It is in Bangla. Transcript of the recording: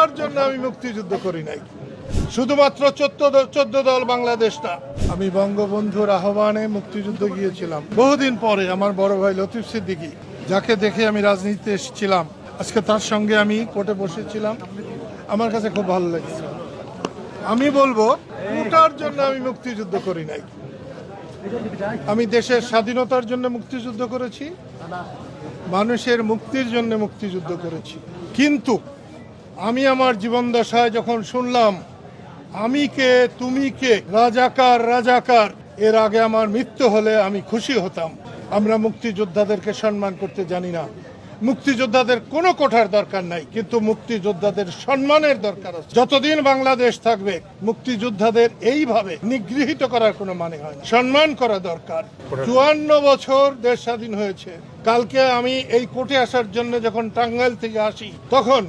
কোটার জন্য আমি মুক্তিযুদ্ধ করি নাই। শুধুমাত্র 14 দল বাংলাদেশ না, আমি বঙ্গবন্ধুর আহ্বানে মুক্তিযুদ্ধ গিয়েছিলাম বহুদিন পরে। আমার বড় ভাই লতিফ সিদ্দিকী, যাকে দেখে আমি রাজনীতিতে এসেছিলাম, আজকে তার সঙ্গে আমি কোর্টে বসেছিলাম। আমার কাছে খুব ভালো লেগেছে। আমি বলবো, কোটার জন্য আমি মুক্তিযুদ্ধ করি নাই। আমি দেশের স্বাধীনতার জন্য মুক্তিযুদ্ধ করেছি, মানুষের মুক্তির জন্য মুক্তিযুদ্ধ করেছি। কিন্তু আমি আমার জীবন দশায় যখন শুনলাম আমি কে তুমি কে, রাজাকার রাজাকার, এর আগে আমার মৃত্যু হলে আমি খুশি হতাম। আমরা মুক্তিযোদ্ধাদেরকে সম্মান করতে জানি না। মুক্তিযোদ্ধাদের কোনো কোঠার দরকার নাই, কিন্তু মুক্তিযোদ্ধাদের সম্মানের দরকার আছে। যতদিন বাংলাদেশ থাকবে মুক্তিযোদ্ধাদের এইভাবে নিগৃহীত করার কোনো মানে হয় না। সম্মান করা দরকার। 54 বছর দেশ স্বাধীন হয়েছে। কালকে আমি এই কোর্টে আসার জন্য যখন টাঙ্গাইল থেকে আসি, তখন